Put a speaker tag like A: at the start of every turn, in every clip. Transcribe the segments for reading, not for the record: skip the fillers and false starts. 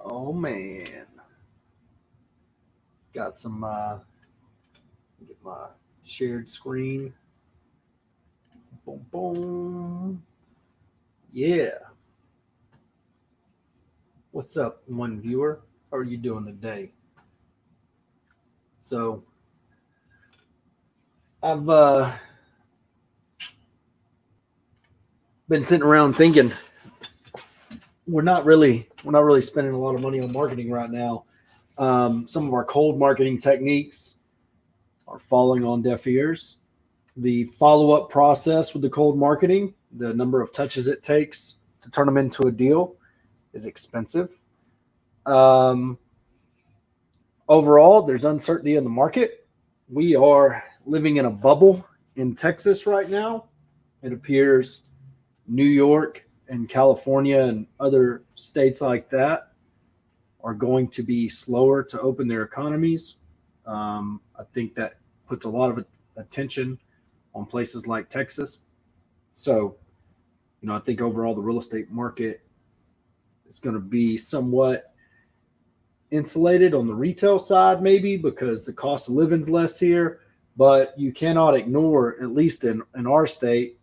A: Oh man, got some. Get my shared screen. Boom, boom. Yeah. What's up, one viewer? How are you doing today? So, I've been sitting around thinking we're not really spending a lot of money on marketing right now. Some of our cold marketing techniques are falling on deaf ears. The follow up process with the cold marketing, the number of touches it takes to turn them into a deal, is expensive. Um, Overall, there's uncertainty in the market. We are living in a bubble in Texas right now. It appears New York and California and other states like that are going to be slower to open their economies. I think that puts a lot of attention on places like Texas. So, I think overall the real estate market is going to be somewhat insulated on the retail side, maybe because the cost of living's less here. But you cannot ignore, at least in our state,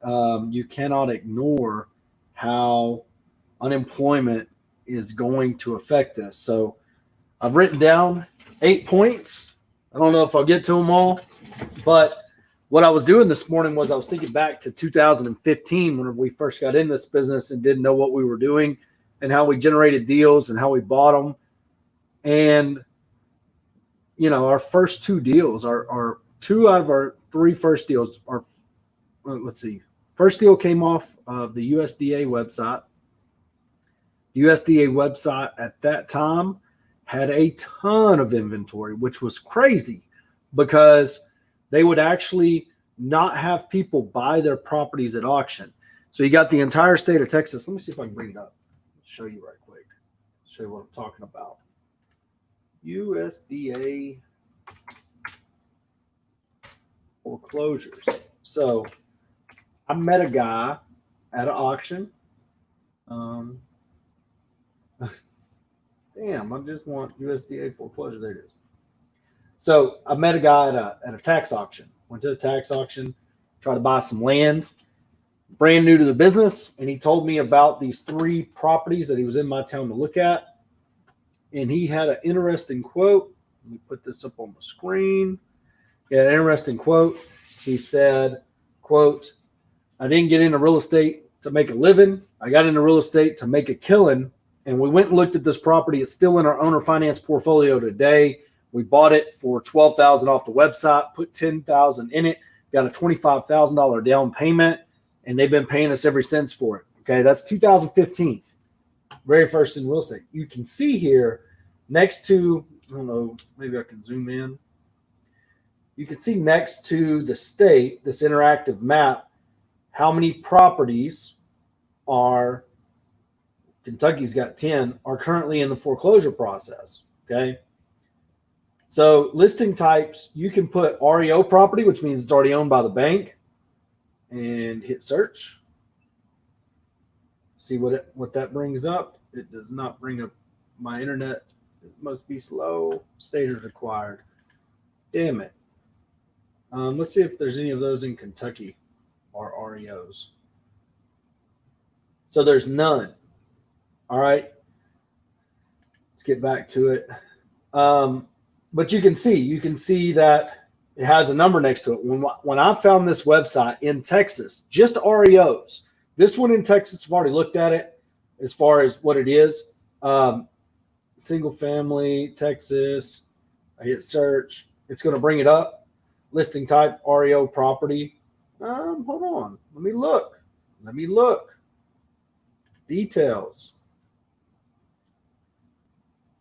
A: you cannot ignore how unemployment is going to affect this. So I've written down 8 points. I don't know if I'll get to them all, but what I was doing this morning was I was thinking back to 2015 when we first got in this business and didn't know what we were doing and how we generated deals and how we bought them. And, our first two deals are two out of our three first deals are, let's see, first deal came off of the USDA website. The USDA website at that time had a ton of inventory, which was crazy because they would actually not have people buy their properties at auction. So you got the entire state of Texas. Let me see if I can bring it up. Show you right quick. Show you what I'm talking about. USDA foreclosures. So I met a guy at an auction. Um, Damn, I just want USDA foreclosure. There it is. So I met a guy at a tax auction. Went to the tax auction, tried to buy some land, brand new to the business, and he told me about these three properties that he was in my town to look at. And he had an interesting quote. Let me put this up on the screen. He had an interesting quote. He said, quote, I didn't get into real estate to make a living. I got into real estate to make a killing. And we went and looked at this property. It's still in our owner finance portfolio today. We bought it for $12,000 off the website, put $10,000 in it, got a $25,000 down payment, and they've been paying us ever since for it. Okay, that's 2015, very first in real estate. You can see here next to, I don't know, maybe I can zoom in. You can see next to the state, this interactive map, how many properties are, Kentucky's got 10, are currently in the foreclosure process. Okay. So listing types, you can put REO property, which means it's already owned by the bank, and hit search. See what that brings up. It does not bring up my internet. It must be slow. Status required. Damn it. Let's see if there's any of those in Kentucky or REOs. So there's none. All right. Let's get back to it. But you can see that it has a number next to it. When I found this website in Texas, just REOs, this one in Texas, I've already looked at it as far as what it is. Single family, Texas. I hit search. It's going to bring it up. Listing type, REO property. Hold on. Let me look. Details.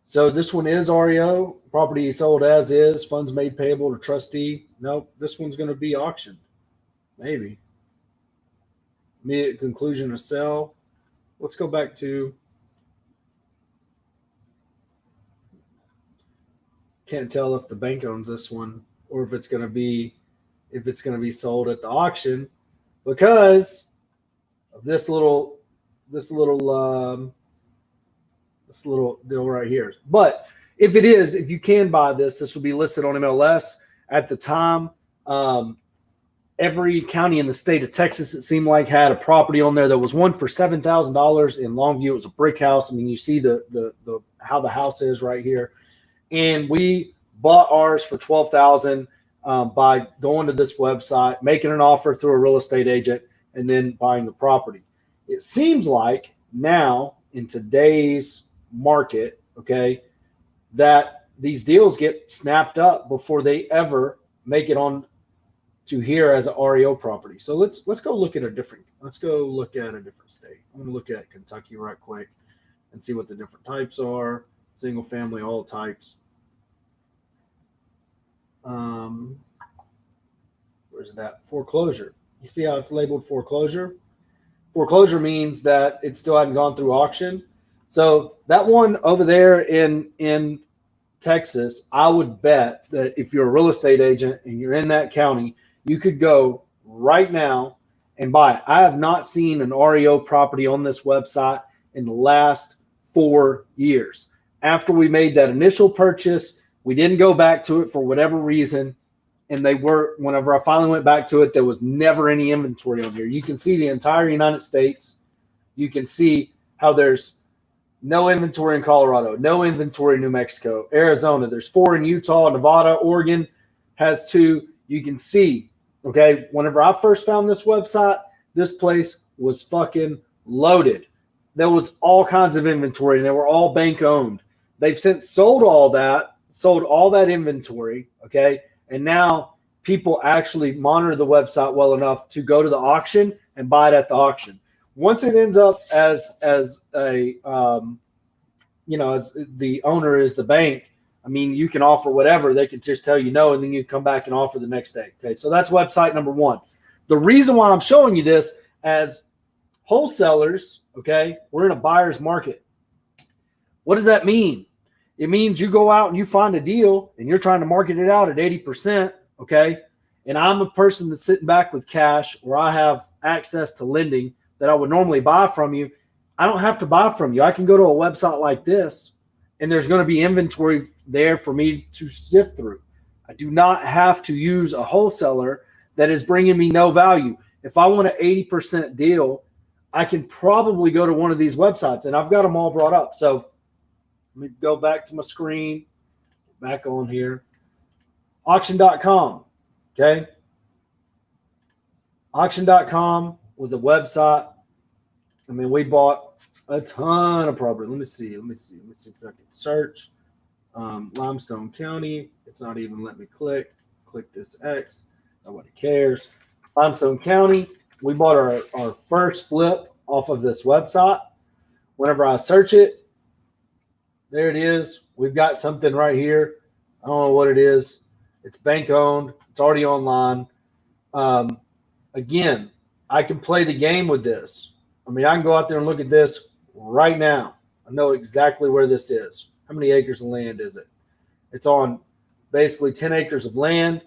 A: So this one is REO. Property sold as is. Funds made payable to trustee. Nope. This one's going to be auctioned. Maybe. Immediate conclusion to sell. Let's go back to. Can't tell if the bank owns this one or if it's going to be sold at the auction because of this little This little deal right here. But if it is, if you can buy this, this will be listed on MLS at the time. Every county in the state of Texas, it seemed like, had a property on there. There was one for $7,000 in Longview. It was a brick house. I mean, you see the how the house is right here, and we bought ours for $12,000 by going to this website, making an offer through a real estate agent, and then buying the property. It seems like now in today's market, okay, that these deals get snapped up before they ever make it on to here as an REO property. So let's go look at a different state. I'm gonna look at Kentucky right quick and see what the different types are. Single family, all types. Where's it at? Foreclosure. You see how it's labeled foreclosure? Foreclosure means that it still hadn't gone through auction. So that one over there in Texas, I would bet that if you're a real estate agent and you're in that county, you could go right now and buy it. I have not seen an REO property on this website in the last 4 years. After we made that initial purchase, we didn't go back to it for whatever reason. And whenever I finally went back to it, there was never any inventory on here. You can see the entire United States. You can see how there's no inventory in Colorado, no inventory in New Mexico, Arizona. There's 4 in Utah, Nevada, Oregon has 2. You can see, okay, whenever I first found this website, this place was fucking loaded. There was all kinds of inventory, and they were all bank owned. They've since sold all that inventory, okay? And now people actually monitor the website well enough to go to the auction and buy it at the auction. Once it ends up as a as the owner is the bank, I mean, you can offer whatever. They can just tell you no, and then you come back and offer the next day. Okay, so that's website number 1. The reason why I'm showing you this, as wholesalers, okay, we're in a buyer's market. What does that mean? It means you go out and you find a deal and you're trying to market it out at 80%, okay? And I'm a person that's sitting back with cash, or I have access to lending that I would normally buy from you. I don't have to buy from you. I can go to a website like this, and there's going to be inventory there for me to sift through. I do not have to use a wholesaler that is bringing me no value. If I want an 80% deal, I can probably go to one of these websites, and I've got them all brought up. So let me go back to my screen, back on here. Auction.com, okay? Auction.com was a website. I mean, we bought a ton of property. Let me see if I can search. Limestone County. It's not even letting me click this X. Nobody cares. Limestone County. We bought our first flip off of this website. Whenever I search it, there it is. We've got something right here. I don't know what it is. It's bank owned. It's already online. Again, I can play the game with this. I mean, I can go out there and look at this right now. I know exactly where this is. How many acres of land is it? It's on basically 10 acres of land.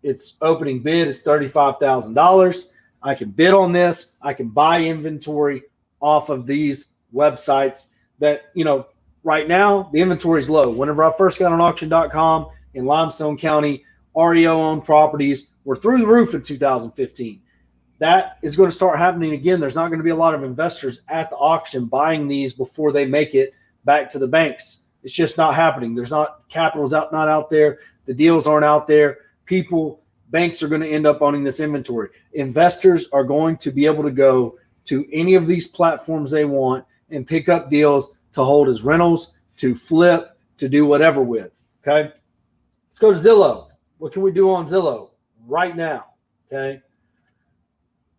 A: Its opening bid is $35,000. I can bid on this. I can buy inventory off of these websites that, right now the inventory is low. Whenever I first got on auction.com in Limestone County, REO owned properties were through the roof in 2015. That is going to start happening again. There's not going to be a lot of investors at the auction buying these before they make it back to the banks. It's just not happening. There's not capital's not out there. The deals aren't out there. Banks are going to end up owning this inventory. Investors are going to be able to go to any of these platforms they want and pick up deals to hold as rentals, to flip, to do whatever with. Okay. Let's go to Zillow. What can we do on Zillow right now? Okay.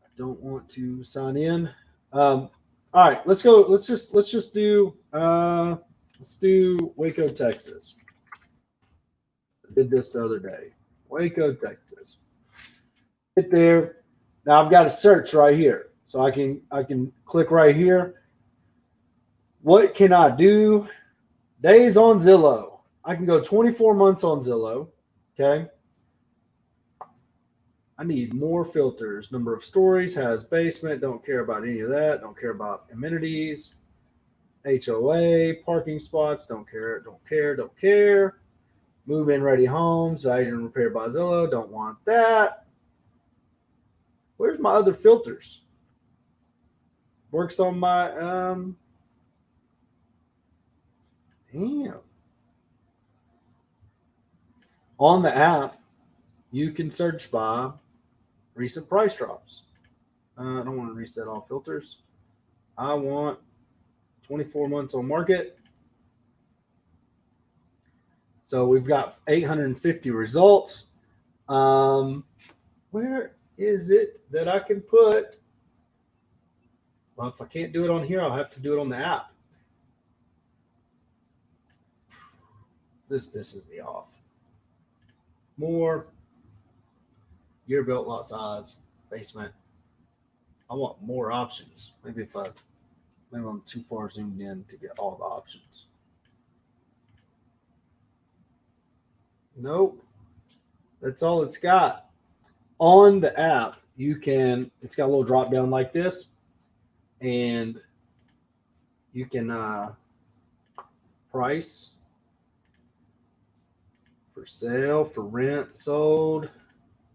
A: I don't want to sign in. All right, let's go. Let's do Waco, Texas. I did this the other day. Waco, Texas. Get there. Now I've got a search right here. So I can click right here. What can I do? Days on Zillow. I can go 24 months on Zillow. Okay. I need more filters. Number of stories, has basement. Don't care about any of that. Don't care about amenities. HOA, parking spots, don't care, don't care, don't care. Move-in ready homes, valued and repaired by Zillow, don't want that. Where's my other filters? Works on my damn. On the app, you can search by recent price drops. I don't want to reset all filters. I want 24 months on market. So we've got 850 results. Where is it that I can put? Well, if I can't do it on here, I'll have to do it on the app. This pisses me off. More year built, lot size, basement. I want more options. Maybe I'm too far zoomed in to get all the options. Nope. That's all it's got. On the app, it's got a little drop down like this, and you can price, for sale, for rent, sold.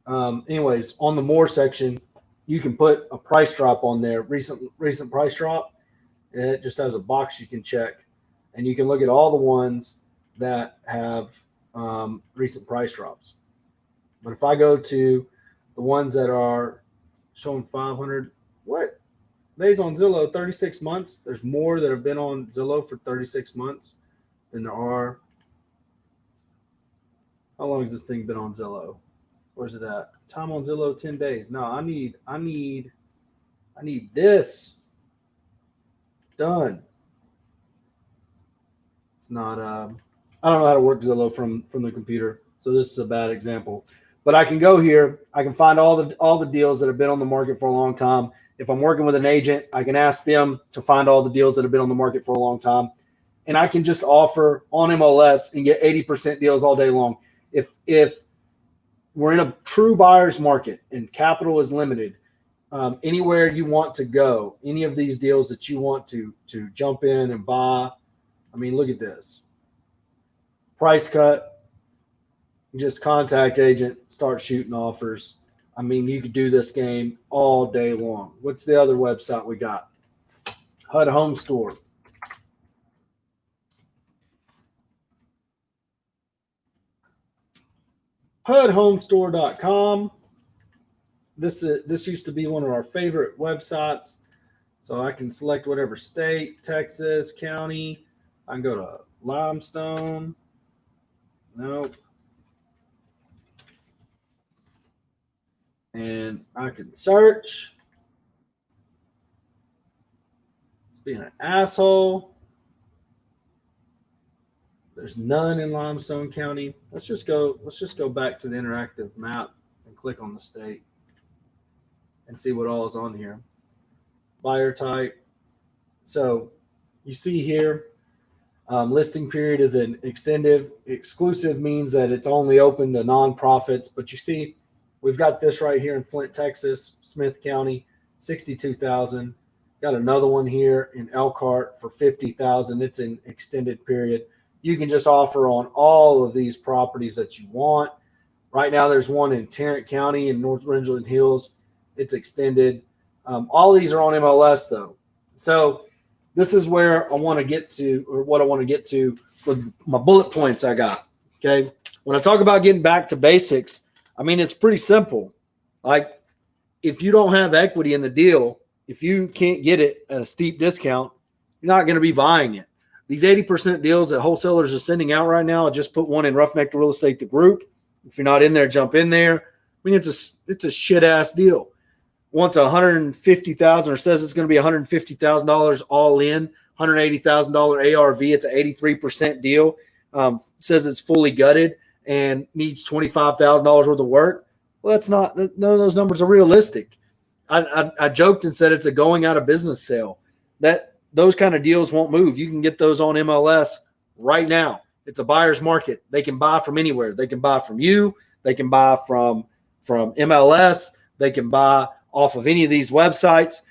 A: Anyways, on the more section, you can put a price drop on there, recent price drop, and it just has a box you can check, and you can look at all the ones that have recent price drops. But if I go to the ones that are showing 500, what? Days on Zillow, 36 months. There's more that have been on Zillow for 36 months than there are. How long has this thing been on Zillow? Where's it at? Time on Zillow, 10 days. No, I need this done. It's not I don't know how to work Zillow from the computer, so this is a bad example. But I can go here, I can find all the deals that have been on the market for a long time. If I'm working with an agent, I can ask them to find all the deals that have been on the market for a long time. And I can just offer on MLS and get 80% deals all day long. If we're in a true buyer's market and capital is limited, anywhere you want to go, any of these deals that you want to jump in and buy, I mean, look at this. Price cut, just contact agent, start shooting offers. I mean, you could do this game all day long. What's the other website we got? HUD Home Store. HUDHomestore.com. This used to be one of our favorite websites. So I can select whatever state, Texas, county. I can go to Limestone. Nope. And I can search. It's being an asshole. There's none in Limestone County. Let's just go back to the interactive map and click on the state and see what all is on here. Buyer type. So you see here, listing period is an extended. Exclusive means that it's only open to nonprofits. But you see, we've got this right here in Flint, Texas, Smith County, 62,000. Got another one here in Elkhart for 50,000. It's an extended period. You can just offer on all of these properties that you want. Right now, there's one in Tarrant County in North Ridgeland Hills. It's extended. All these are on MLS, though. So this is where I want to get to, or what I want to get to with my bullet points I got. Okay. When I talk about getting back to basics, I mean, it's pretty simple. Like, if you don't have equity in the deal, if you can't get it at a steep discount, you're not going to be buying it. These 80% deals that wholesalers are sending out right now, I just put one in Roughneck Real Estate, the group. If you're not in there, jump in there. I mean, it's a shit ass deal. Wants $150,000 or says it's going to be $150,000 all in, $180,000 ARV. It's an 83% deal. Says it's fully gutted and needs $25,000 worth of work. Well, that's not, none of those numbers are realistic. I joked and said it's a going out of business sale. Those kind of deals won't move. You can get those on MLS right now. It's a buyer's market. They can buy from anywhere. They can buy from you. They can buy from MLS. They can buy off of any of these websites.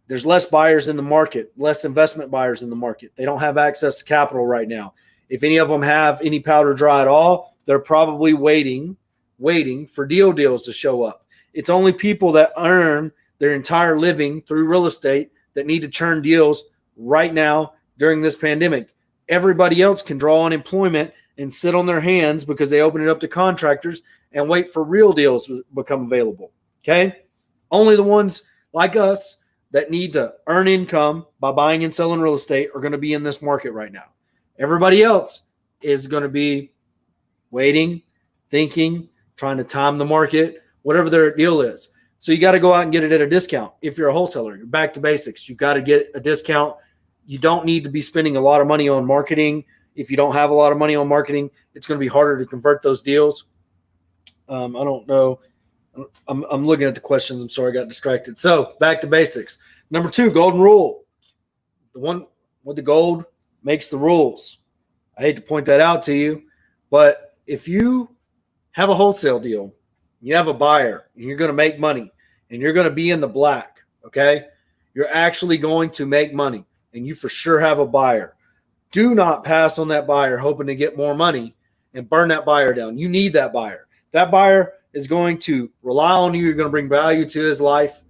A: There's less buyers in the market, less investment buyers in the market. They don't have access to capital right now. If any of them have any powder dry at all, they're probably waiting for deals to show up. It's only people that earn their entire living through real estate that need to churn deals right now during this pandemic. Everybody else can draw unemployment and sit on their hands because they open it up to contractors and wait for real deals to become available. Okay? Only the ones like us that need to earn income by buying and selling real estate are going to be in this market right now. Everybody else is going to be waiting, thinking, trying to time the market, whatever their deal is. So you got to go out and get it at a discount. If you're a wholesaler, you're back to basics. You got to get a discount. You don't need to be spending a lot of money on marketing. If you don't have a lot of money on marketing, it's going to be harder to convert those deals. I don't know. I'm looking at the questions. I'm sorry, I got distracted. So back to basics. Number 2, golden rule. The one with the gold makes the rules. I hate to point that out to you, but if you have a wholesale deal, you have a buyer, and you're going to make money, and you're going to be in the black, okay? You're actually going to make money, and you for sure have a buyer. Do not pass on that buyer hoping to get more money and burn that buyer down. You need that buyer. That buyer is going to rely on you. You're going to bring value to his life,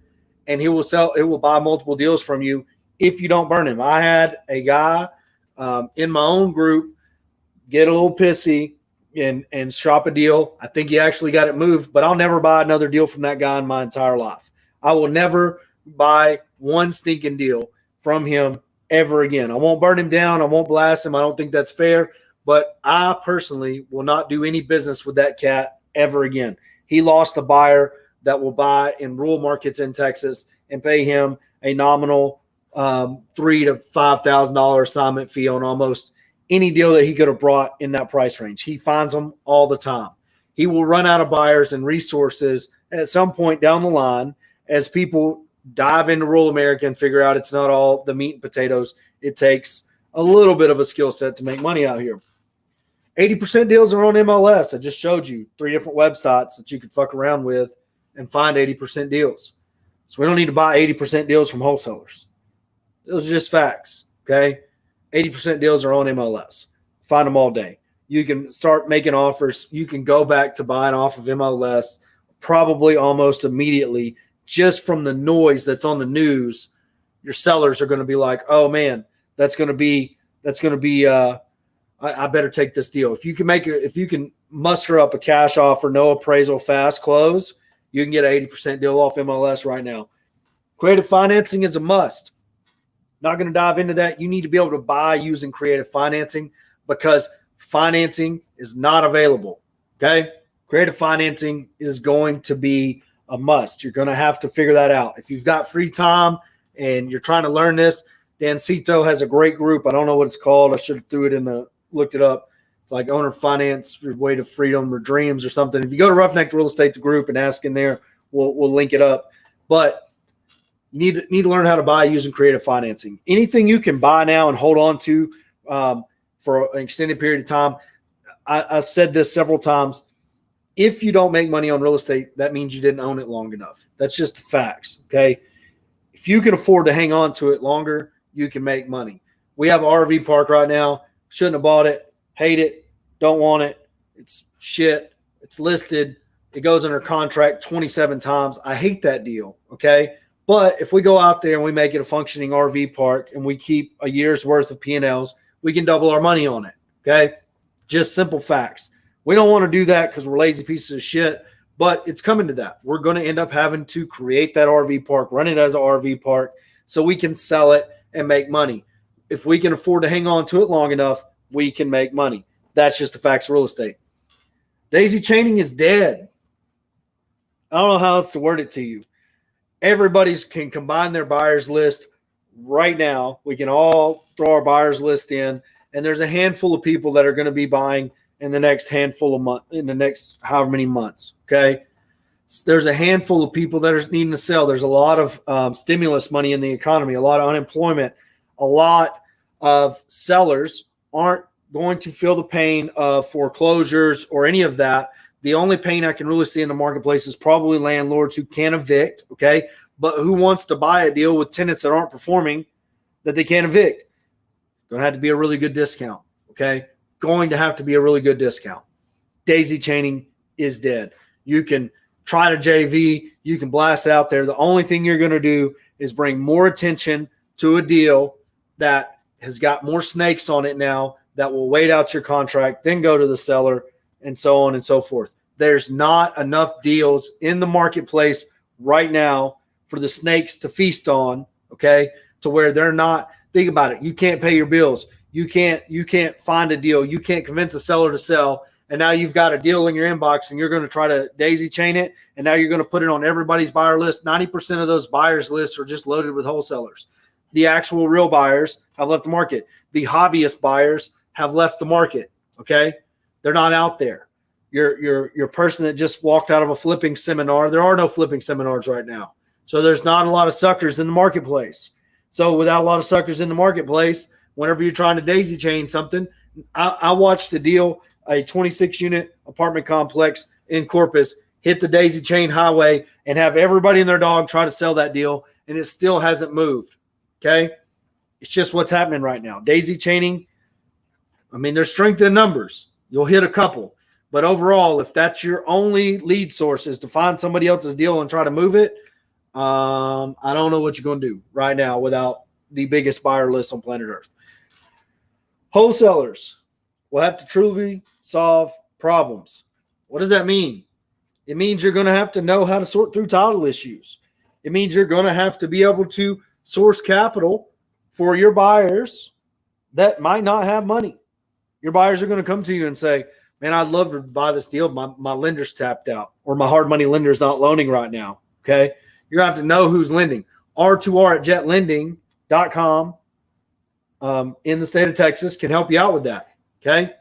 A: and he will buy multiple deals from you if you don't burn him. I had a guy in my own group get a little pissy and shop a deal. I think he actually got it moved, but I'll never buy another deal from that guy in my entire life. I will never buy one stinking deal from him ever again. I won't burn him down. I won't blast him. I don't think that's fair, but I personally will not do any business with that cat ever again. He lost a buyer that will buy in rural markets in Texas and pay him a nominal $3,000 to $5,000 assignment fee on almost any deal that he could have brought in that price range. He finds them all the time. He will run out of buyers and resources at some point down the line as people dive into rural America and figure out it's not all the meat and potatoes. It takes a little bit of a skill set to make money out here. 80% deals are on MLS. I just showed you 3 different websites that you can fuck around with and find 80% deals. So we don't need to buy 80% deals from wholesalers. Those are just facts, okay? 80% deals are on MLS. Find them all day. You can start making offers. You can go back to buying off of MLS probably almost immediately just from the noise that's on the news. Your sellers are going to be like, oh, man, that's going to be I better take this deal. If you can muster up a cash offer, no appraisal, fast close, you can get an 80% deal off MLS right now. Creative financing is a must. Not going to dive into that. You need to be able to buy using creative financing because financing is not available. Okay? Creative financing is going to be a must. You're going to have to figure that out. If you've got free time and you're trying to learn this, Dan Cito has a great group. I don't know what it's called. I should have looked it up. It's like Owner Finance, Your Way to Freedom or Dreams or something. If you go to Roughneck Real Estate, the group, and ask in there, we'll link it up. But you need to learn how to buy using creative financing. Anything you can buy now and hold on to for an extended period of time. I've said this several times. If you don't make money on real estate, that means you didn't own it long enough. That's just the facts, okay? If you can afford to hang on to it longer, you can make money. We have an RV park right now. Shouldn't have bought it. Hate it. Don't want it. It's shit. It's listed. It goes under contract 27 times. I hate that deal, okay? But if we go out there and we make it a functioning RV park and we keep a year's worth of P&Ls, we can double our money on it, okay? Just simple facts. We don't want to do that because we're lazy pieces of shit, but it's coming to that. We're going to end up having to create that RV park, run it as an RV park so we can sell it and make money. If we can afford to hang on to it long enough, we can make money. That's just the facts of real estate. Daisy chaining is dead. I don't know how else to word it to you. Everybody can combine their buyers list right now. We can all throw our buyers list in, and there's a handful of people that are going to be buying in the next handful of months, in the next however many months, okay? There's a handful of people that are needing to sell. There's a lot of stimulus money in the economy, a lot of unemployment. A lot of sellers aren't going to feel the pain of foreclosures or any of that. The only pain I can really see in the marketplace is probably landlords who can't evict, okay? But who wants to buy a deal with tenants that aren't performing that they can't evict? Going to have to be a really good discount, okay? Going to have to be a really good discount. Daisy chaining is dead. You can try to JV. You can blast it out there. The only thing you're going to do is bring more attention to a deal that has got more snakes on it now that will wait out your contract, then go to the seller, and so on and so forth. There's not enough deals in the marketplace right now for the snakes to feast on, okay, to where they're not. Think about it. You can't pay your bills. You can't find a deal. You can't convince a seller to sell. And now you've got a deal in your inbox and you're going to try to daisy chain it. And now you're going to put it on everybody's buyer list. 90% of those buyers lists are just loaded with wholesalers. The actual real buyers have left the market. The hobbyist buyers have left the market. Okay. They're not out there. Your person that just walked out of a flipping seminar. There are no flipping seminars right now. So there's not a lot of suckers in the marketplace. So without a lot of suckers in the marketplace, whenever you're trying to daisy chain something, I watched a deal, a 26-unit apartment complex in Corpus, hit the daisy chain highway and have everybody and their dog try to sell that deal, and it still hasn't moved, okay? It's just what's happening right now. Daisy chaining, I mean, there's strength in numbers. You'll hit a couple. But overall, if that's your only lead source is to find somebody else's deal and try to move it, I don't know what you're going to do right now without the biggest buyer list on planet Earth. Wholesalers will have to truly solve problems. What does that mean? It means you're going to have to know how to sort through title issues. It means you're going to have to be able to source capital for your buyers that might not have money. Your buyers are going to come to you and say, man, I'd love to buy this deal. My lender's tapped out, or my hard money lender's not loaning right now. Okay. You're going to have to know who's lending. R2R at jetlending.com in the state of Texas can help you out with that. Okay.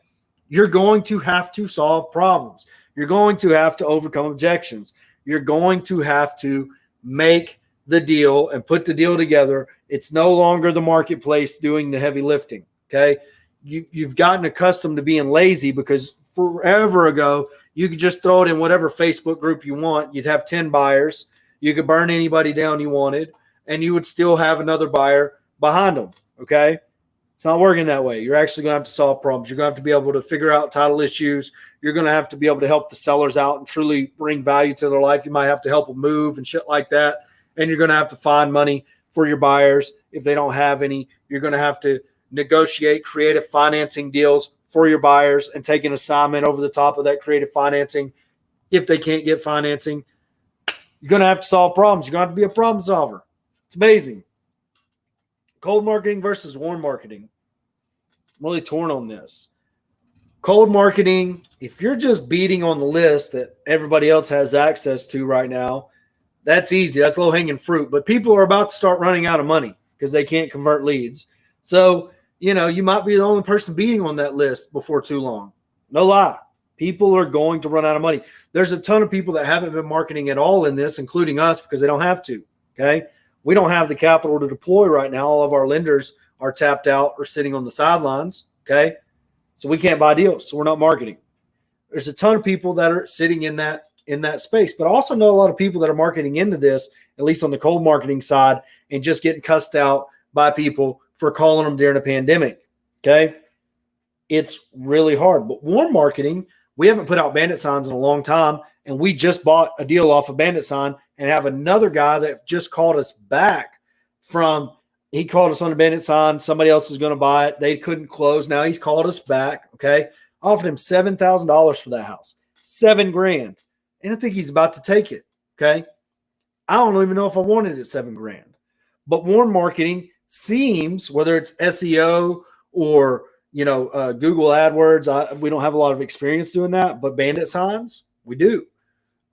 A: You're going to have to solve problems. You're going to have to overcome objections. You're going to have to make the deal and put the deal together. It's no longer the marketplace doing the heavy lifting. Okay. You've gotten accustomed to being lazy because forever ago, you could just throw it in whatever Facebook group you want. You'd have 10 buyers. You could burn anybody down you wanted, and you would still have another buyer behind them, okay? It's not working that way. You're actually going to have to solve problems. You're going to have to be able to figure out title issues. You're going to have to be able to help the sellers out and truly bring value to their life. You might have to help them move and shit like that, and you're going to have to find money for your buyers if they don't have any. You're going to have to negotiate creative financing deals for your buyers and take an assignment over the top of that creative financing if they can't get financing. You're going to have to solve problems. You're going to have to be a problem solver. It's amazing. Cold marketing versus warm marketing. I'm really torn on this. Cold marketing, if you're just beating on the list that everybody else has access to right now, that's easy. That's low-hanging fruit. But people are about to start running out of money because they can't convert leads. So, you might be the only person beating on that list before too long. No lie. People are going to run out of money. There's a ton of people that haven't been marketing at all in this, including us, because they don't have to, okay? We don't have the capital to deploy right now. All of our lenders are tapped out or sitting on the sidelines, okay? So we can't buy deals, so we're not marketing. There's a ton of people that are sitting in that space, but I also know a lot of people that are marketing into this, at least on the cold marketing side, and just getting cussed out by people for calling them during a pandemic, okay? It's really hard. But warm marketing, we haven't put out bandit signs in a long time, and we just bought a deal off a bandit sign and have another guy that just called us back from – he called us on a bandit sign. Somebody else was going to buy it. They couldn't close. Now he's called us back, okay? I offered him $7,000 for that house, $7,000. And I think he's about to take it, okay? I don't even know if I wanted it $7,000. But warm marketing seems, whether it's SEO or – Google AdWords, we don't have a lot of experience doing that, but bandit signs, we do.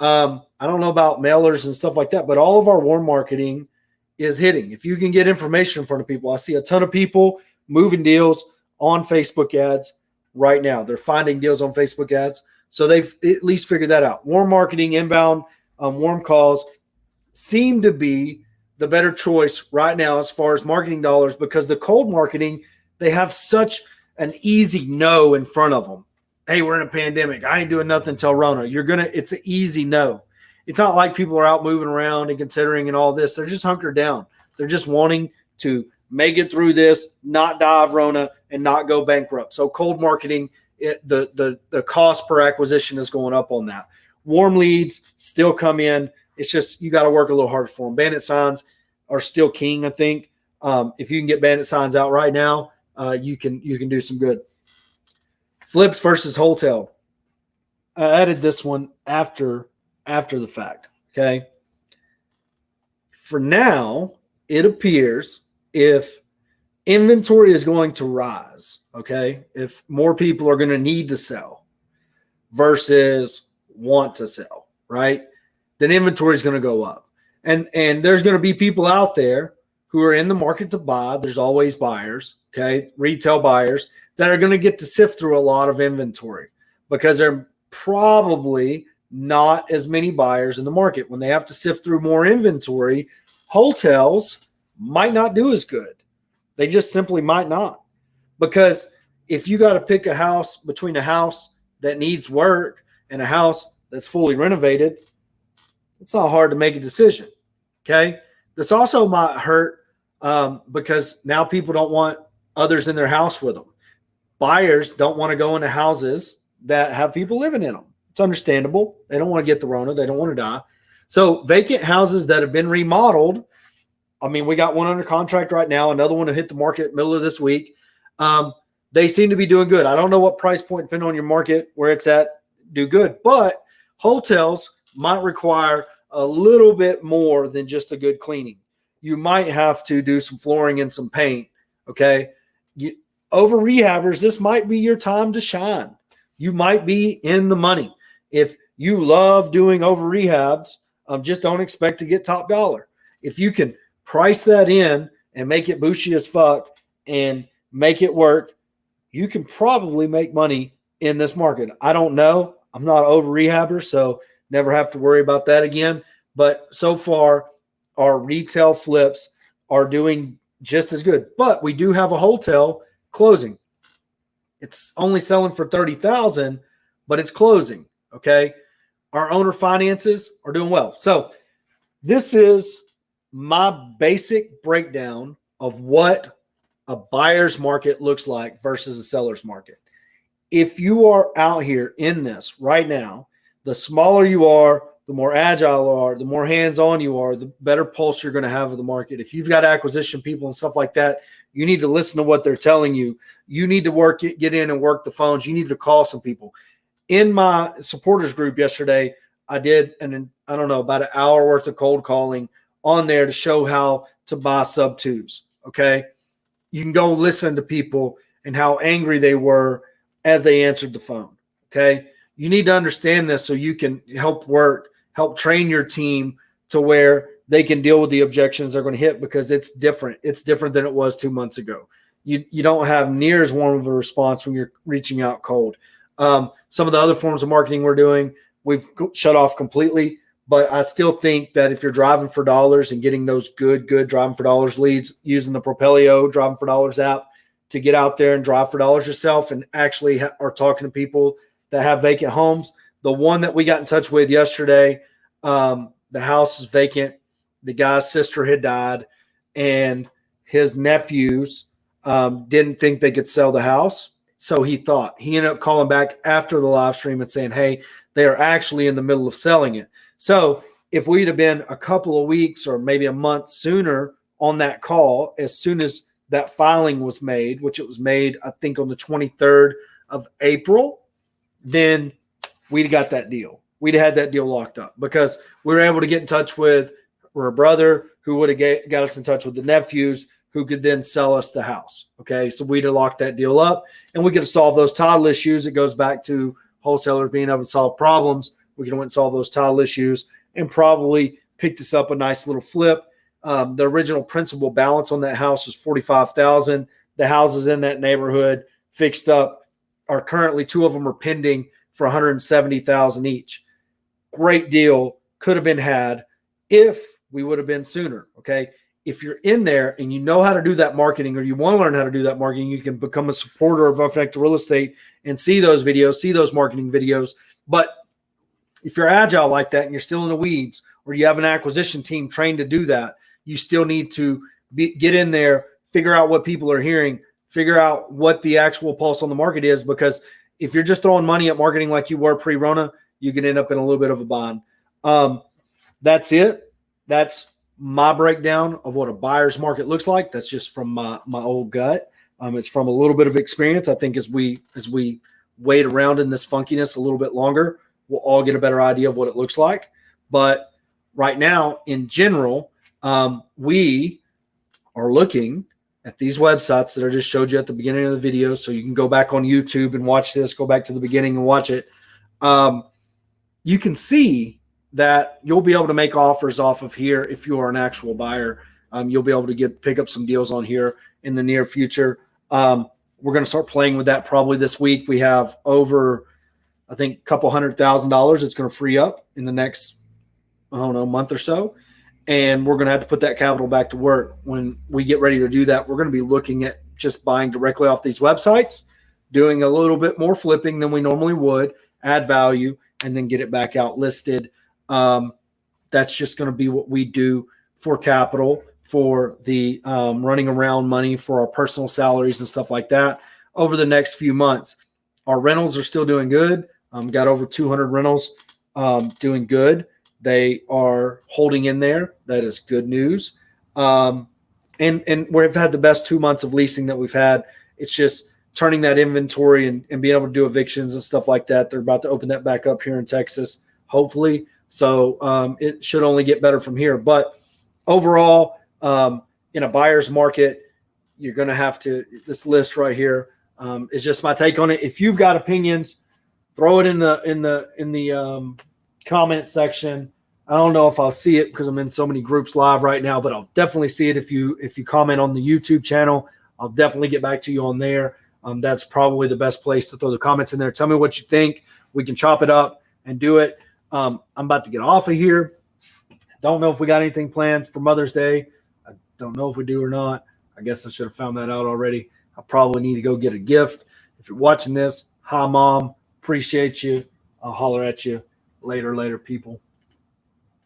A: I don't know about mailers and stuff like that, but all of our warm marketing is hitting. If you can get information in front of people, I see a ton of people moving deals on Facebook ads right now. They're finding deals on Facebook ads. So they've at least figured that out. Warm marketing, inbound, warm calls seem to be the better choice right now as far as marketing dollars, because the cold marketing, they have such an easy no in front of them. Hey, we're in a pandemic. I ain't doing nothing till Rona. It's an easy no. it's not like people are out moving around and considering and all this. They're just hunkered down. They're just wanting to make it through this, not die of Rona, and not go bankrupt. So cold marketing, the cost per acquisition is going up on that. Warm leads still come in. It's just you got to work a little harder for them. Bandit signs are still king, I think. If you can get bandit signs out right now, you can do some good. Flips versus wholesale. I added this one after the fact. Okay. For now, it appears if inventory is going to rise, okay, if more people are going to need to sell versus want to sell, right, then inventory is going to go up. And there's going to be people out there who are in the market to buy. There's always buyers, okay, retail buyers that are going to get to sift through a lot of inventory because there are probably not as many buyers in the market. When they have to sift through more inventory, hotels might not do as good. They just simply might not. Because if you got to pick a house between a house that needs work and a house that's fully renovated, it's not hard to make a decision. Okay. This also might hurt because now people don't want others in their house with them. Buyers don't want to go into houses that have people living in them. It's understandable. They don't want to get the Rona. They don't want to die. So vacant houses that have been remodeled, I mean, we got one under contract right now. Another one to hit the market middle of this week. They seem to be doing good. I don't know what price point, depending on your market, where it's at, do good. But hotels might require a little bit more than just a good cleaning. You might have to do some flooring and some paint, okay? Over rehabbers, this might be your time to shine. You might be in the money. If you love doing over rehabs, just don't expect to get top dollar. If you can price that in and make it bushy as fuck and make it work, you can probably make money in this market. I don't know. I'm not an over rehabber, so never have to worry about that again. But so far, our retail flips are doing just as good. But we do have a hotel closing. It's only selling for $30,000, but it's closing. Okay. Our owner finances are doing well. So this is my basic breakdown of what a buyer's market looks like versus a seller's market. If you are out here in this right now, the smaller you are, the more agile you are, the more hands-on you are, the better pulse you're going to have of the market. If you've got acquisition people and stuff like that, you need to listen to what they're telling you. You need to get in and work the phones. You need to call some people. In my supporters group yesterday, I did about an hour worth of cold calling on there to show how to buy sub twos. Okay. You can go listen to people and how angry they were as they answered the phone. Okay. You need to understand this so you can help train your team to where they can deal with the objections they're going to hit, because it's different. It's different than it was 2 months ago. You don't have near as warm of a response when you're reaching out cold. Some of the other forms of marketing we're doing, we've shut off completely, but I still think that if you're driving for dollars and getting those good driving for dollars leads, using the Propelio driving for dollars app to get out there and drive for dollars yourself and actually are talking to people that have vacant homes. The one that we got in touch with yesterday, the house is vacant. The guy's sister had died, and his nephews didn't think they could sell the house. So he ended up calling back after the live stream and saying, hey, they are actually in the middle of selling it. So if we'd have been a couple of weeks or maybe a month sooner on that call, as soon as that filing was made, which it was made, I think, on the 23rd of April, then we'd have got that deal. We'd have had that deal locked up because we were able to get in touch with her brother, who would have got us in touch with the nephews, who could then sell us the house. Okay, so we'd have locked that deal up, and we could have solved those title issues. It goes back to wholesalers being able to solve problems. We could have went and solved those title issues and probably picked us up a nice little flip. The original principal balance on that house was $45,000. The houses in that neighborhood fixed up are currently, 2 of them are pending for $170,000 each. Great deal, could have been had if we would have been sooner. Okay. If you're in there and you know how to do that marketing, or you want to learn how to do that marketing, you can become a supporter of Effective Real Estate and see those videos, see those marketing videos. But if you're agile like that and you're still in the weeds, or you have an acquisition team trained to do that, you still need to get in there, figure out what people are hearing, figure out what the actual pulse on the market is. Because if you're just throwing money at marketing like you were pre-Rona, you can end up in a little bit of a bind. That's it. That's my breakdown of what a buyer's market looks like. That's just from my old gut. It's from a little bit of experience. I think as we wait around in this funkiness a little bit longer, we'll all get a better idea of what it looks like. But right now, in general, we are looking at these websites that I just showed you at the beginning of the video. So you can go back on YouTube and watch this, go back to the beginning and watch it. You can see that you'll be able to make offers off of here if you are an actual buyer. You'll be able to pick up some deals on here in the near future. We're going to start playing with that probably this week. We have over, I think, a couple $100,000 it's going to free up in the next, I don't know, month or so. And we're going to have to put that capital back to work. When we get ready to do that, we're going to be looking at just buying directly off these websites, doing a little bit more flipping than we normally would, add value, and then get it back out listed. That's just going to be what we do for capital, for the running around money, for our personal salaries and stuff like that over the next few months. Our rentals are still doing good. Got over 200 rentals doing good. They are holding in there. That is good news. And we've had the best 2 months of leasing that we've had. It's just turning that inventory and being able to do evictions and stuff like that. They're about to open that back up here in Texas, hopefully. So it should only get better from here. But overall, in a buyer's market, you're going to have to, this list right here is just my take on it. If you've got opinions, throw it in the comment section. I don't know if I'll see it because I'm in so many groups live right now, but I'll definitely see it if you comment on the YouTube channel. I'll definitely get back to you on there. That's probably the best place to throw the comments in there. Tell me what you think. We can chop it up and do it. I'm about to get off of here. Don't know if we got anything planned for Mother's Day. I don't know if we do or not. I guess I should have found that out already. I probably need to go get a gift. If you're watching this, hi, Mom. Appreciate you. I'll holler at you later, people.